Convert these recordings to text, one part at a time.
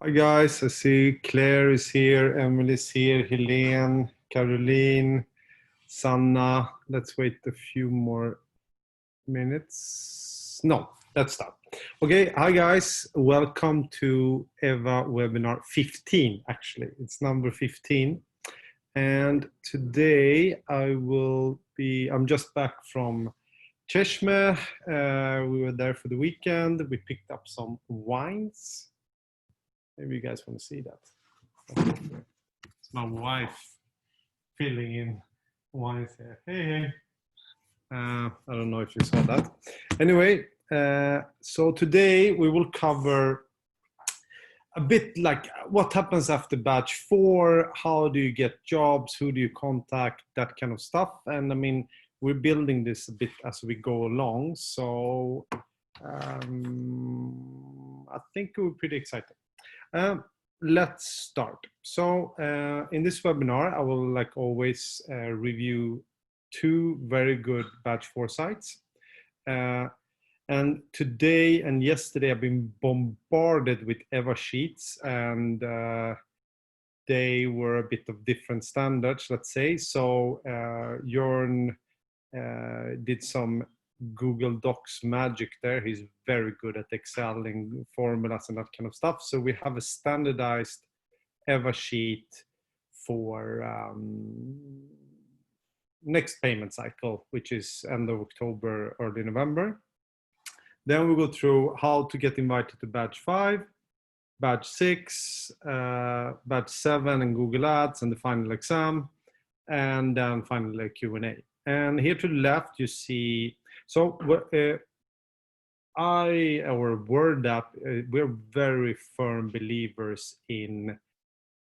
Hi guys, I see Claire is here, Emily is here, Helene, Caroline, Sanna. Let's wait a few more minutes. No, let's start. Okay, hi guys, welcome to EWA Webinar 15, actually. It's number 15. And today I'm just back from Cheshme. We were there for the weekend. We picked up some wines. Maybe you guys want to see that. It's my wife filling in wines here. Hey. I don't know if you saw that. Anyway, so today we will cover a bit like what happens after batch 4, how do you get jobs, who do you contact, that kind of stuff. And I mean, we're building this a bit as we go along. So I think we're pretty excited. Let's start. So in this webinar, I will, like always, review 2 very good batch 4 sites. And today and yesterday, I've been bombarded with EWA Sheets, and they were a bit of different standards, let's say. So Jörn did some Google Docs magic there. He's very good at Exceling formulas and that kind of stuff. So we have a standardized EWA sheet for next payment cycle, which is end of October, early November. Then we go through how to get invited to batch 5, batch 6, batch 7 and Google Ads and the final exam, and then finally Q&A. And here to the left, you see, so Wordapp, we're very firm believers in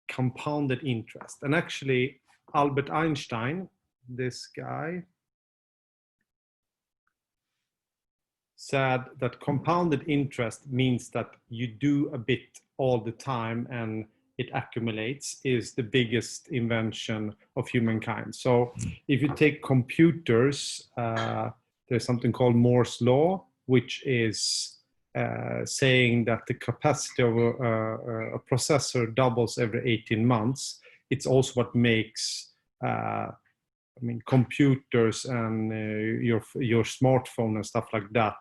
compounded interest. And actually, Albert Einstein, this guy, said that compounded interest means that you do a bit all the time and it accumulates, is the biggest invention of humankind. So if you take computers, there's something called Moore's law, which is saying that the capacity of a processor doubles every 18 months. It's also what makes computers and your smartphone and stuff like that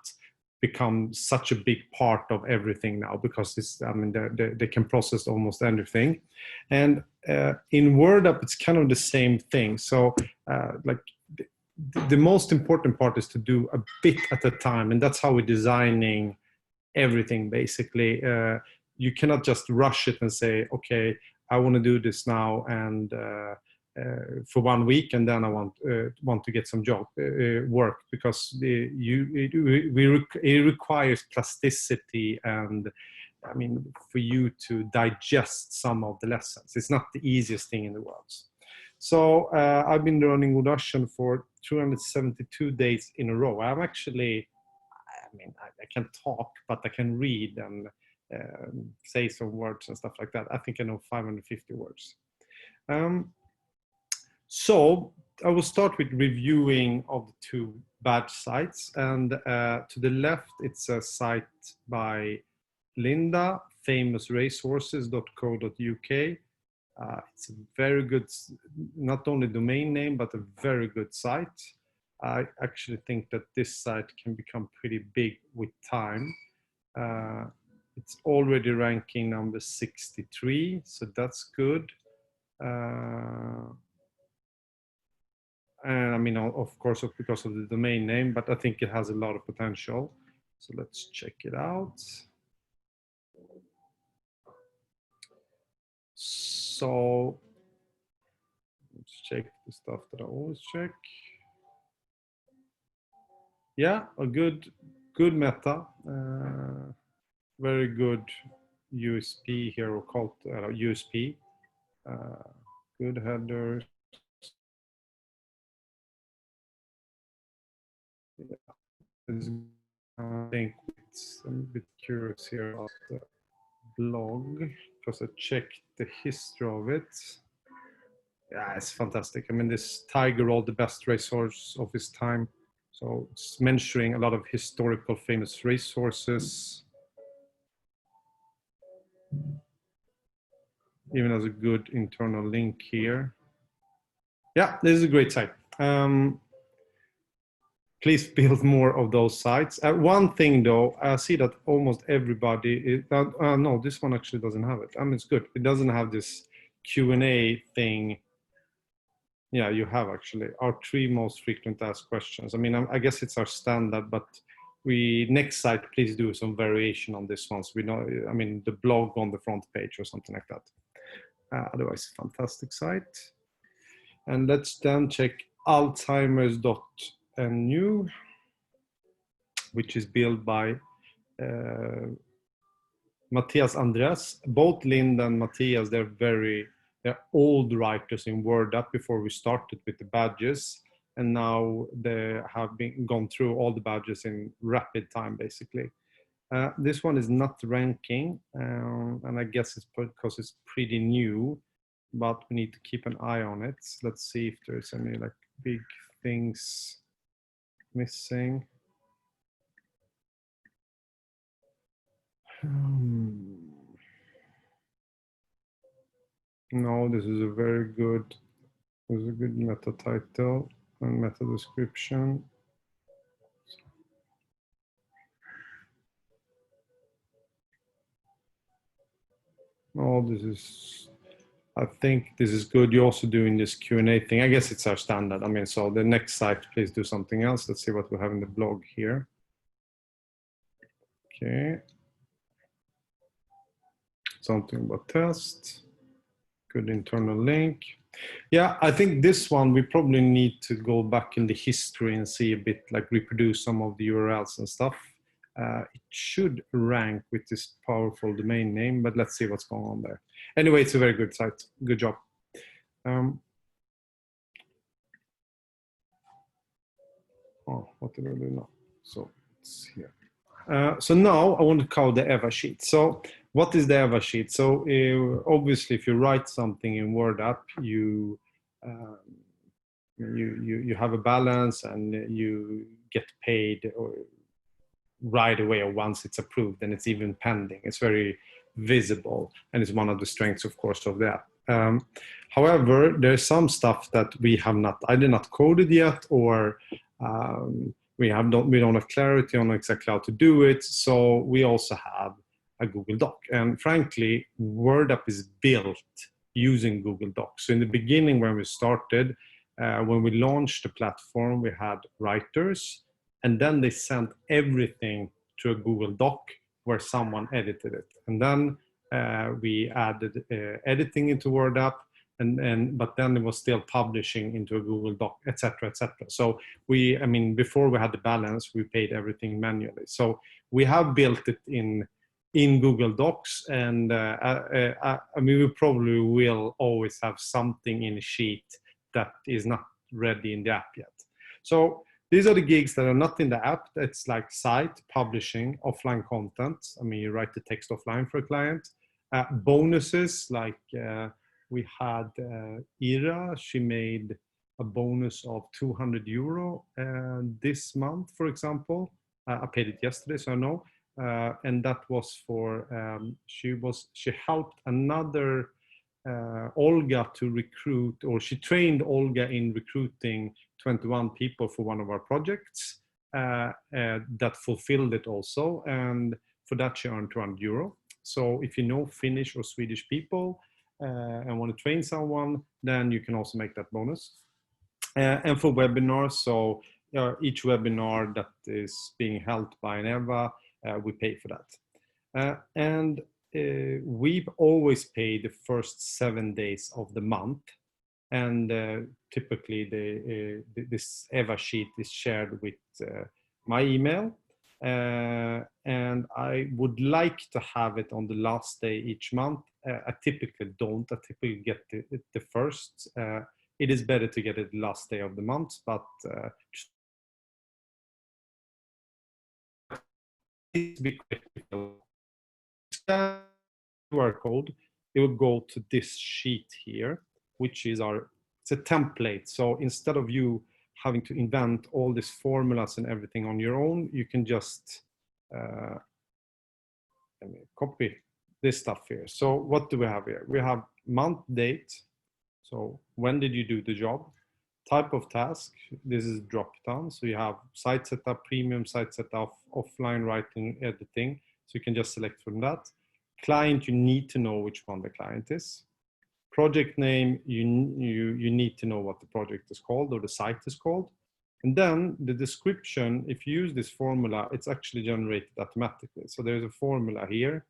become such a big part of everything now, because they can process almost anything. And in Wordapp, it's kind of the same thing. So the most important part is to do a bit at a time, and that's how we're designing everything, basically. You cannot just rush it and say, okay, I want to do this now and for 1 week, and then I want to get some job work, because it requires plasticity, and I mean, for you to digest some of the lessons. It's not the easiest thing in the world. So I've been running Russian for 272 days in a row. I'm actually, I can't talk, but I can read and say some words and stuff like that. I think I know 550 words. So I will start with reviewing of the 2 batch sites. And to the left, it's a site by Linda, famousracehorses.co.uk. It's a very good, not only domain name, but a very good site. I actually think that this site can become pretty big with time. It's already ranking number 63, so that's good. And I mean, of course, because of the domain name, but I think it has a lot of potential. So let's check it out. So let's check the stuff that I always check. Yeah, a good meta, very good USP here, or called USP. Good headers. I think I'm a bit curious here about the blog, because I checked the history of it. Yeah, it's fantastic. I mean, this Tiger rode the best racehorse of his time. So it's mentioning a lot of historical famous racehorses. even has a good internal link here. Yeah, this is a great site. Please build more of those sites. One thing though, I see that almost everybody, no, this one actually doesn't have it. I mean, it's good. It doesn't have this Q&A thing. Yeah, you have actually our 3 most frequent asked questions. I mean, I guess it's our standard, but next site, please do some variation on this one. So we know, I mean, the blog on the front page or something like that. Otherwise, fantastic site. And let's then check Alzheimer's.nu, which is built by Matthias Andreas. Both Linda and Matthias, they're old writers in Wordapp before we started with the badges. And now they have gone through all the badges in rapid time, basically. This one is not ranking, and I guess it's because it's pretty new, but we need to keep an eye on it. Let's see if there's any like big things missing. No, this is a very good, meta title and meta description. Oh, this is, I think this is good. You're also doing this Q&A thing. I guess it's our standard. I mean, so the next site, please do something else. Let's see what we have in the blog here. Okay. Something about test. Good internal link. Yeah, I think this one, we probably need to go back in the history and see a bit, like reproduce some of the URLs and stuff. It should rank with this powerful domain name, but let's see what's going on there. Anyway, it's a very good site. Good job. Oh, what did I do now? So it's here. So now I want to cover the EWA Sheet. So what is the EWA Sheet? So obviously, if you write something in Wordapp, you have a balance and you get paid right away or once it's approved, and it's even pending. It's very visible, and it's one of the strengths, of course, of the app. However, there's some stuff that we have not either not coded yet, or we don't have clarity on exactly how to do it. So we also have a Google Doc, and frankly, Wordapp is built using Google Docs. So in the beginning, when we started, when we launched the platform, we had writers, and then they sent everything to a Google Doc where someone edited it. And then we added editing into Wordapp, but then it was still publishing into a Google Doc, etc., etc. So I mean, before we had the balance, we paid everything manually. So we have built it in Google Docs, and I mean, we probably will always have something in a sheet that is not ready in the app yet. So these are the gigs that are not in the app. It's like site, publishing, offline content. I mean, you write the text offline for a client. Bonuses, like we had Ira, she made a bonus of €200 this month, for example. I paid it yesterday, so I know. And that was for, she helped another Olga to recruit, or she trained Olga in recruiting 21 people for one of our projects that fulfilled it also. And for that, she earned €200. So if you know Finnish or Swedish people and want to train someone, then you can also make that bonus. And for webinars, so each webinar that is being held by an EWA, we pay for that. And we've always paid the first 7 days of the month. And typically this EWA sheet is shared with my email. And I would like to have it on the last day each month. I typically don't. I typically get the first. It is better to get it the last day of the month, but QR code, it will go to this sheet here, which is it's a template. So instead of you having to invent all these formulas and everything on your own, you can just copy this stuff here. So what do we have here? We have month, date. So when did you do the job? Type of task, this is drop down. So you have site setup, premium site setup, offline writing, editing. So you can just select from that. Client, you need to know which one the client is. Project name, you need to know what the project is called or the site is called. And then the description, if you use this formula, it's actually generated automatically. So there's a formula here,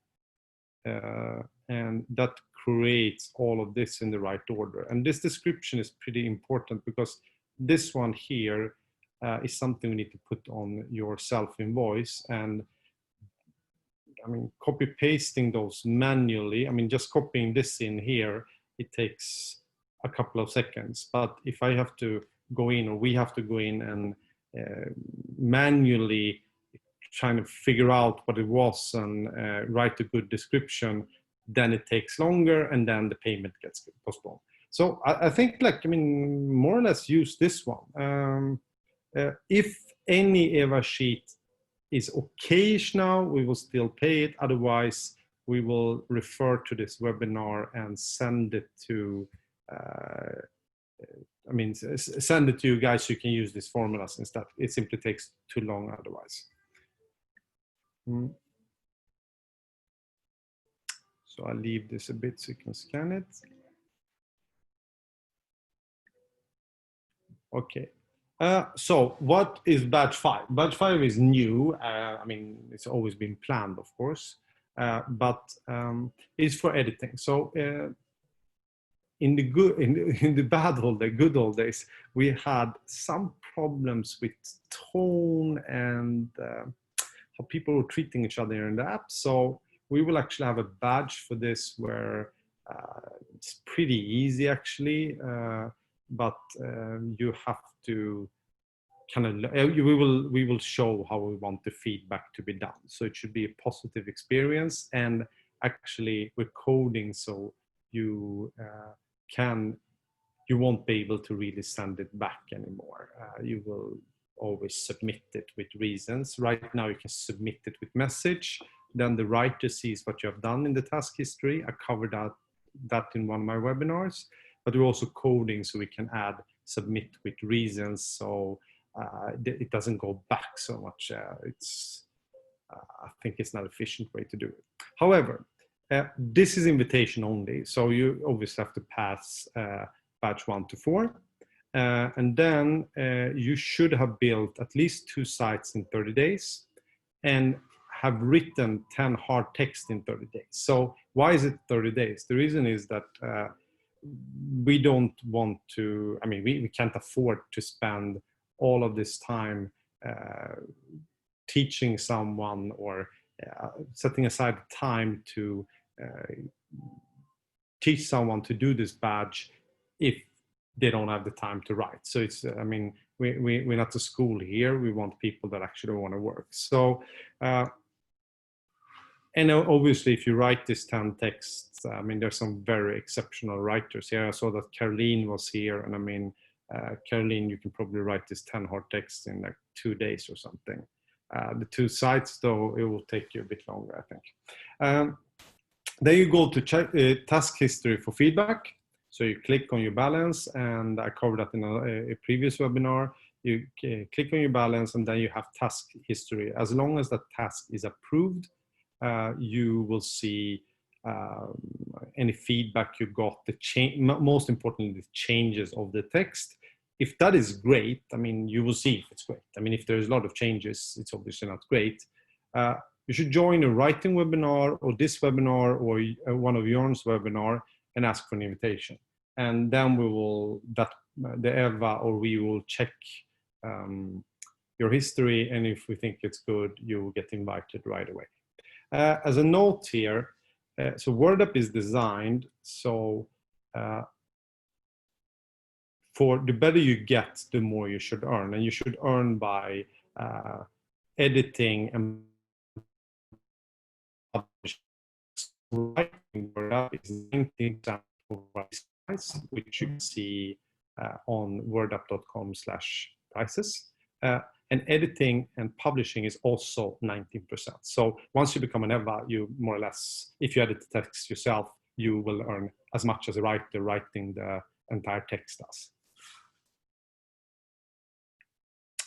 and that creates all of this in the right order. And this description is pretty important because this one here is something we need to put on your self-invoice. And I mean, copy pasting those manually, I mean, just copying this in here, it takes a couple of seconds. But if I have to go in, or we have to go in and manually trying to figure out what it was and write a good description, then it takes longer, and then the payment gets postponed. So I think, like, I mean, more or less use this one. If any EWA sheet is okay now, we will still pay it. Otherwise, we will refer to this webinar and send it to, I mean, send it to you guys so you can use these formulas instead. It simply takes too long otherwise. So I'll leave this a bit so you can scan it. Okay. So what is batch 5? Batch 5 is new. I mean, it's always been planned, of course, but it's for editing. So in the bad old days, good old days, we had some problems with tone and how people were treating each other in the app. So we will actually have a badge for this where it's pretty easy actually, but you have to kind of, we will show how we want the feedback to be done. So it should be a positive experience, and actually we're coding so you you won't be able to really send it back anymore. You will always submit it with reasons. Right now you can submit it with message. Then the writer sees what you have done in the task history. I covered that in one of my webinars, but we're also coding so we can add submit with reasons, so it doesn't go back so much. I think it's not an efficient way to do it. However, this is invitation only, so you obviously have to pass batch 1 to 4. And then you should have built at least 2 sites in 30 days and have written 10 hard text in 30 days. So why is it 30 days? The reason is that we don't want to, I mean, we can't afford to spend all of this time teaching someone or setting aside time to teach someone to do this badge if they don't have the time to write. So it's, I mean, we're not a school here. We want people that actually want to work. So, and obviously if you write this 10 texts, I mean, there's some very exceptional writers here. I saw that Caroline was here, and I mean, Caroline, you can probably write this 10 hard texts in like 2 days or something. The 2 sites though, it will take you a bit longer, I think. Then you go to check task history for feedback. So you click on your balance, and I covered that in a previous webinar. You click on your balance, and then you have task history. As long as that task is approved, you will see any feedback you got, most importantly, the changes of the text. If that is great, I mean, you will see if it's great. I mean, if there's a lot of changes, it's obviously not great. You should join a writing webinar or this webinar or one of Jörn's webinar and ask for an invitation. And then we will, the EWA or we will check your history, and if we think it's good, you will get invited right away. As a note here, so Wordapp is designed so for the better you get, the more you should earn, and you should earn by editing and publishing. Writing Wordapp is 19% of price, which you can see on wordapp.com/prices. And editing and publishing is also 19%. So once you become an EWA, you more or less, if you edit the text yourself, you will earn as much as a writer writing the entire text does.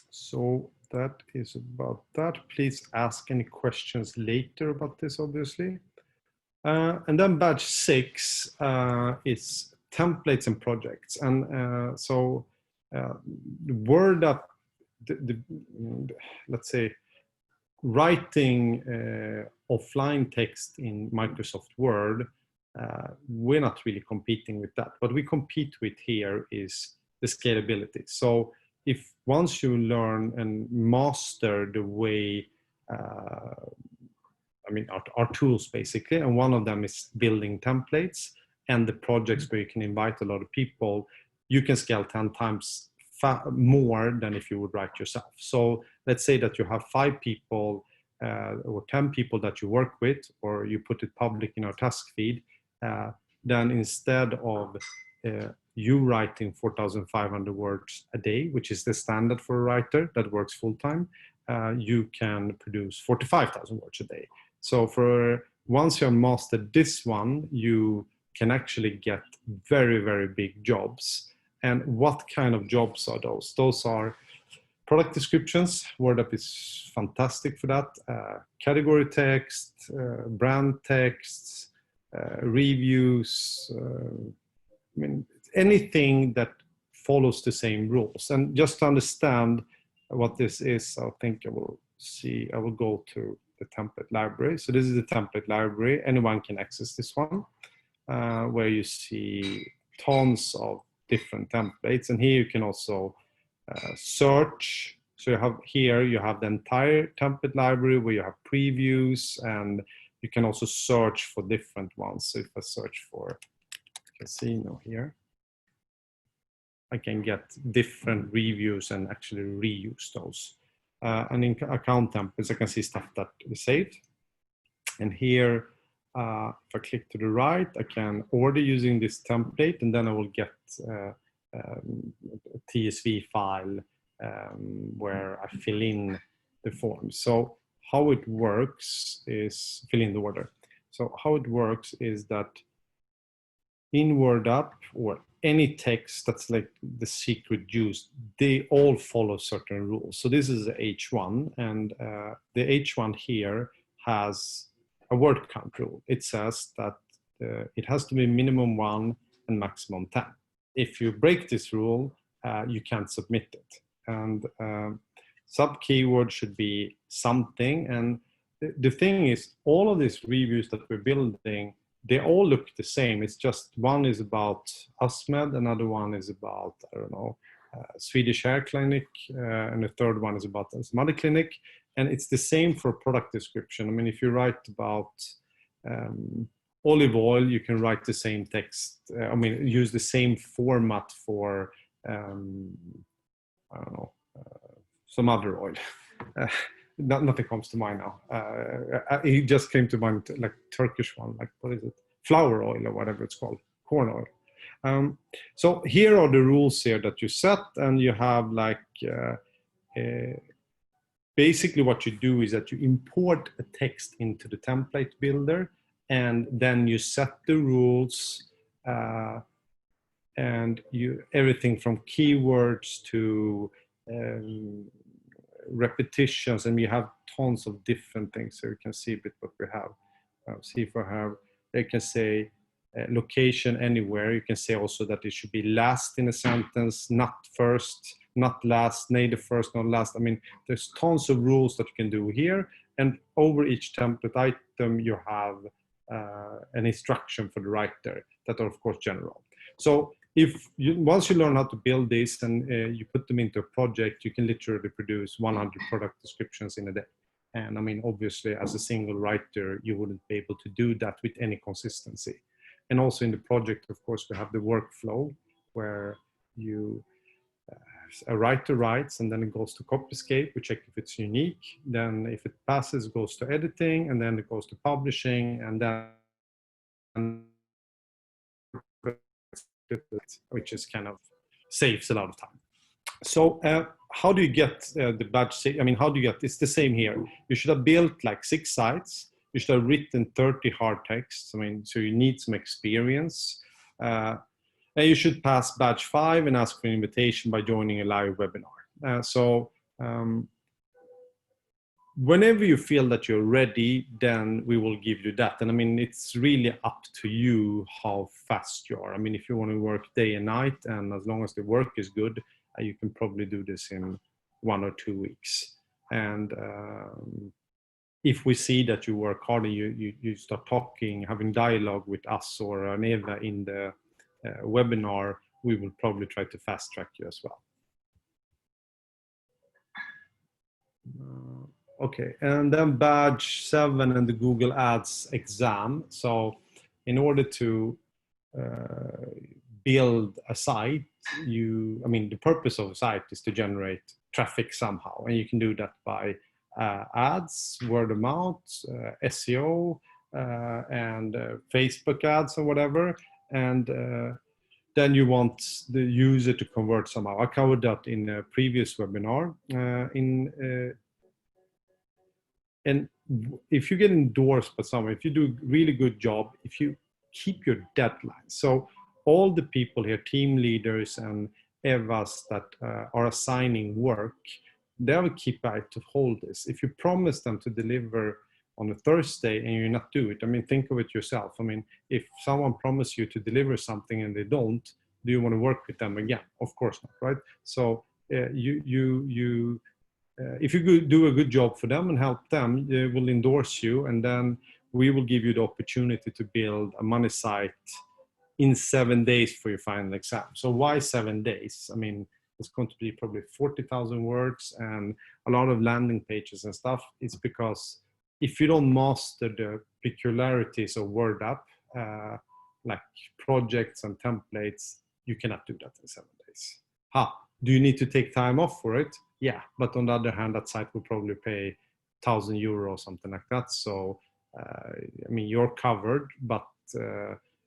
So that is about that. Please ask any questions later about this, obviously. And then badge 6 is templates and projects. And so Wordapp, let's say, writing offline text in Microsoft Word, we're not really competing with that. What we compete with here is the scalability. So if once you learn and master the way, I mean, our tools basically, and one of them is building templates and the projects where you can invite a lot of people, you can scale 10 times more than if you would write yourself. So let's say that you have 5 people or 10 people that you work with, or you put it public in our task feed, then instead of you writing 4,500 words a day, which is the standard for a writer that works full-time, you can produce 45,000 words a day. So for once you have mastered this one, you can actually get very, very big jobs. And what kind of jobs are those? Those are product descriptions. Wordapp is fantastic for that. Category text, brand texts, reviews, I mean, anything that follows the same rules. And just to understand what this is, I think I will go to the template library. So this is the template library. Anyone can access this one, where you see tons of different templates. And here you can also search. So you have here, you have the entire template library where you have previews, and you can also search for different ones. So if I search for casino here, I can get different reviews and actually reuse those. And in account templates, I can see stuff that is saved. And here, if I click to the right, I can order using this template, and then I will get a TSV file where I fill in the form. So how it works is fill in the order. So how it works is that in Wordapp, or any text that's like the secret juice, they all follow certain rules. So this is H1, and the H1 here has a word count rule. It says that it has to be minimum 1 and maximum 10. If you break this rule, you can't submit it. And sub keyword should be something. And the thing is, all of these reviews that we're building, they all look the same. It's just one is about ASMED, another one is about, I don't know, Swedish hair clinic, and the third one is about some other clinic. And it's the same for product description. I mean, if you write about olive oil, you can write the same text. I mean, use the same format for, I don't know, some other oil. Nothing comes to mind now. It just came to mind, like Turkish one, like what is it? Flour oil or whatever it's called, corn oil. So here are the rules here that you set, and you have like, basically what you do is that you import a text into the template builder, and then you set the rules, and everything from keywords to repetitions, and you have tons of different things. So you can see a bit what we have. See if I have, I can say location anywhere. You can say also that it should be last in a sentence, not first, not last, neither first nor last. I mean, there's tons of rules that you can do here. And over each template item, you have an instruction for the writer that are, of course, general. So once you learn how to build this and you put them into a project, you can literally produce 100 product descriptions in a day. And I mean, obviously, as a single writer, you wouldn't be able to do that with any consistency. And also in the project, of course, we have the workflow where a writer writes, and then it goes to Copyscape. We check if it's unique. Then if it passes, it goes to editing, and then it goes to publishing, and then which is kind of saves a lot of time. So how do you get the badge? I mean, how do you get, it's the same here. You should have built like 6 sites. You should have written 30 hard texts. I mean, so you need some experience. And you should pass badge 5 and ask for an invitation by joining a live webinar. Whenever you feel that you're ready, then we will give you that. And I mean, it's really up to you how fast you are. I mean, if you want to work day and night, and as long as the work is good, you can probably do this in 1 or 2 weeks. And if we see that you work hard and you start talking, having dialogue with us or an EWA in the webinar, we will probably try to fast track you as well. Okay, and then badge 7 and the Google Ads exam. So in order to build a site, I mean, the purpose of a site is to generate traffic somehow, and you can do that by ads, word of mouth, SEO, and Facebook ads or whatever. And then you want the user to convert somehow. I covered that in a previous webinar. And if you get endorsed by someone, if you do a really good job, if you keep your deadline. So all the people here, team leaders and EWAs that are assigning work, they have a KPI to hold this. If you promise them to deliver on a Thursday and you not do it, I mean, think of it yourself. I mean, if someone promises you to deliver something and they don't, do you want to work with them again? Of course not, right? So if you do a good job for them and help them, they will endorse you, and then we will give you the opportunity to build a money site in 7 days for your final exam. So why 7 days? I mean, it's going to be probably 40,000 words and a lot of landing pages and stuff. It's because if you don't master the peculiarities of Wordapp, like projects and templates, you cannot do that in 7 days. Do you need to take time off for it? Yeah, but on the other hand, that site will probably pay €1,000 or something like that. So, I mean, you're covered, but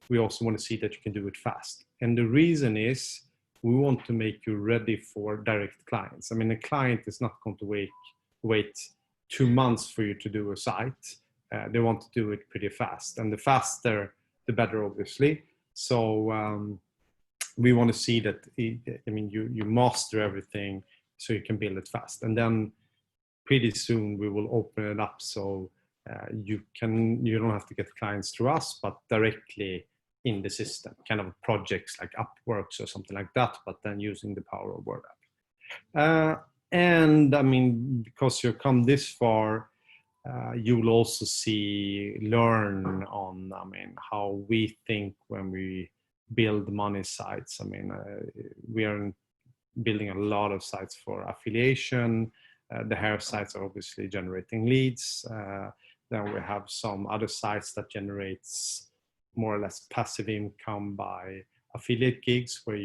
we also want to see that you can do it fast. And the reason is we want to make you ready for direct clients. I mean, a client is not going to wait 2 months for you to do a site. They want to do it pretty fast, and the faster, the better, obviously. So we want to see that, I mean, you master everything so you can build it fast. And then pretty soon we will open it up so you don't have to get clients through us, but directly in the system, kind of projects like Upworks or something like that, but then using the power of Wordapp. And I mean, because you've come this far, you will also learn on, I mean, how we think when we build money sites. I mean, we are building a lot of sites for affiliation. The hair sites are obviously generating leads. Then we have some other sites that generates more or less passive income by affiliate gigs, where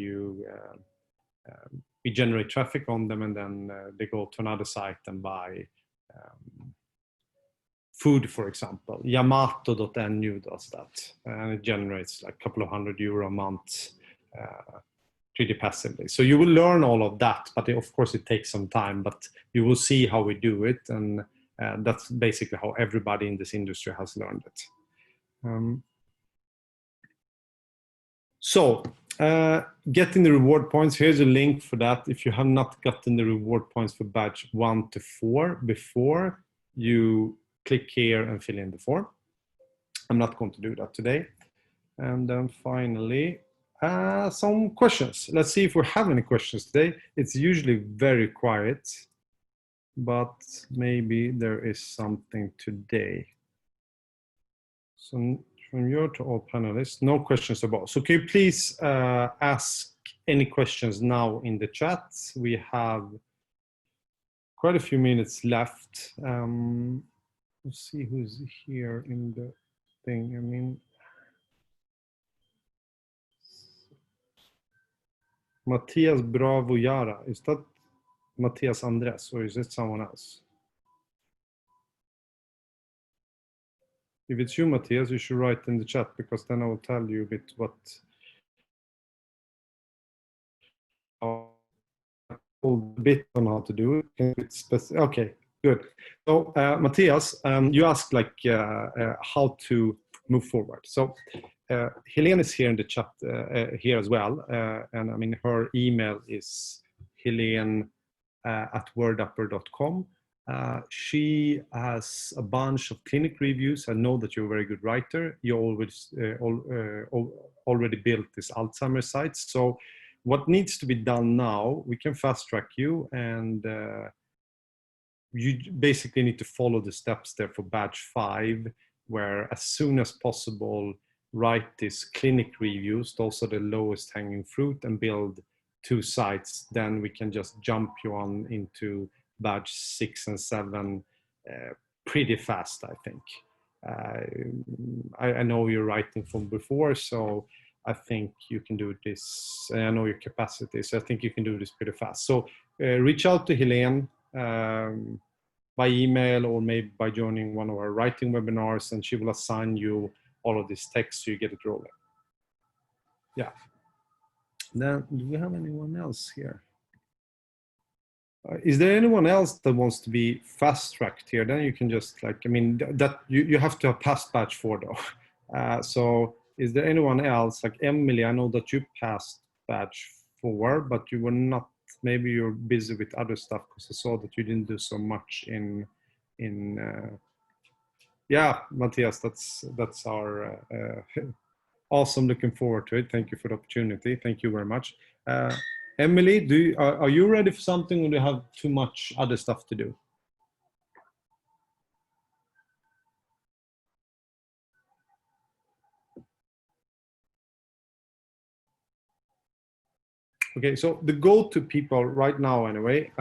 we generate traffic on them, and then they go to another site and buy food, for example. Yamato.nu does that, and it generates like a couple of €100 a month, pretty passively. So you will learn all of that, but of course it takes some time, but you will see how we do it, and that's basically how everybody in this industry has learned it. So getting the reward points, here's a link for that. If you have not gotten the reward points for badge 1 to 4 before, you click here and fill in the form. I'm not going to do that today. And then finally, some questions. Let's see if we have any questions today. It's usually very quiet, but maybe there is something today. So from you to all panelists, no questions about. So can you please ask any questions now in the chat? We have quite a few minutes left. Let's see who's here in the thing. I mean, Matthias Bravo Yara, is that Matthias Andres, or is it someone else? If it's you, Matthias, you should write in the chat, because then I will tell you a bit what a bit on how to do it. Okay, Good. So, Matthias, you asked like how to move forward. So, Helene is here in the chat here as well, and I mean her email is Helene at wordapper.com. She has a bunch of clinic reviews. I know that you're a very good writer. You always already built this Alzheimer's site. So, what needs to be done now? We can fast track you and. You basically need to follow the steps there for batch 5, where as soon as possible, write these clinic reviews, those are the lowest hanging fruit, and build 2 sites. Then we can just jump you on into batch 6 and 7 pretty fast, I think. I know you're writing from before, so I think you can do this. I know your capacity, so I think you can do this pretty fast. So reach out to Helene by email or maybe by joining one of our writing webinars, and she will assign you all of this text so you get it rolling. Yeah. Then, do we have anyone else here? Is there anyone else that wants to be fast-tracked here? Then you can just like, I mean, that you have to have passed batch 4 though. So is there anyone else, like Emily, I know that you passed batch 4, but you were not, maybe you're busy with other stuff, because I saw that you didn't do so much in yeah, Matthias, that's our awesome, looking forward to it. Thank you for the opportunity. Thank you very much. Emily, are you ready for something, or do you have too much other stuff to do? Okay, so the go-to people right now, anyway.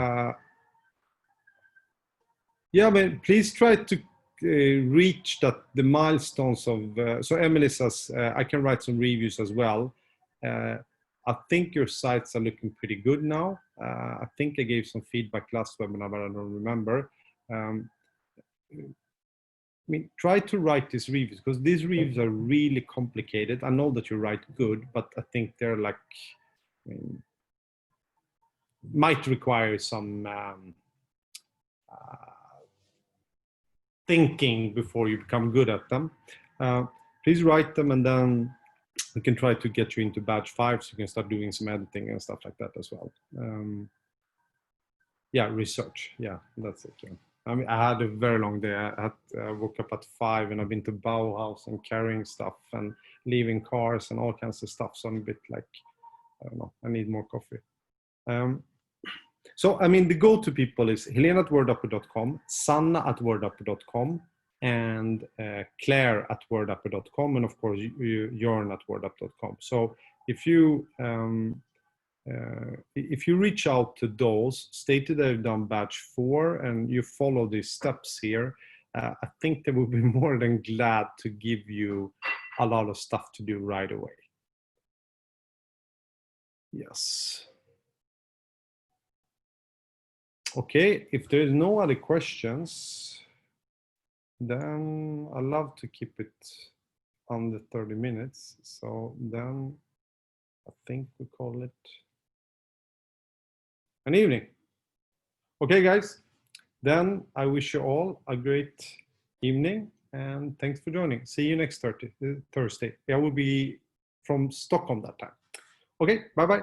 Yeah, but please try to reach the milestones of. So Emily says I can write some reviews as well. I think your sites are looking pretty good now. I think I gave some feedback last webinar, but I don't remember. I mean, try to write these reviews, because these reviews are really complicated. I know that you write good, but I think they're like, I mean, might require some thinking before you become good at them. Please write them, and then we can try to get you into batch 5 so you can start doing some editing and stuff like that as well. Yeah, research. Yeah, that's it. Yeah. I mean, I had a very long day. I woke up at 5 and I've been to Bauhaus and carrying stuff and leaving cars and all kinds of stuff. So I'm a bit like, I don't know, I need more coffee. So, I mean, the go-to people is Helena at wordapper.com, Sanna at wordapper.com, and Claire at wordapper.com, and of course, Jörn at wordapp.com. So if you reach out to those, state that they've done batch 4, and you follow these steps here, I think they will be more than glad to give you a lot of stuff to do right away. Yes. Okay, if there is no other questions, then I love to keep it under 30 minutes. So then I think we call it an evening. Okay, guys, then I wish you all a great evening, and thanks for joining. See you next Thursday. I will be from Stockholm that time. Okay, bye-bye.